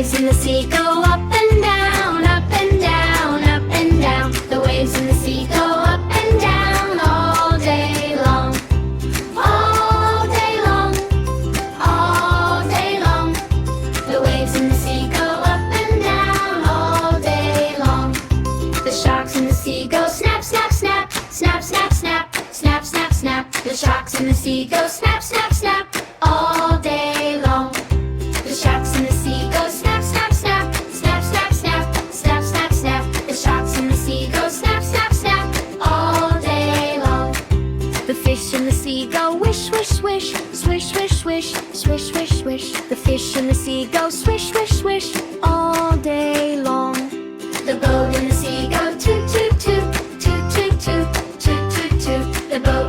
waves in the sea go up and down, up and down, up and down. The waves in the sea go up and down all day long. All day long, all day long. The waves in the sea go up and down all day long. The sharks in the sea go snap, snap, snap, snap, snap, snap, snap, snap, snap. The sharks in the sea go snap, snap, snap all day long. The sharks in the sea go snap, snap, snap, snap, snap, snap, snap, snap, snap. The sharks in the sea go snap, snap, snap all day long. The fish in the sea go wish, wish, swish, swish, swish, swish, swish, swish, swish. The fish in the sea go swish, swish, swish all day long. The boat in the sea go toot, toot, toot, toot, toot, toot, toot, toot, toot. The boat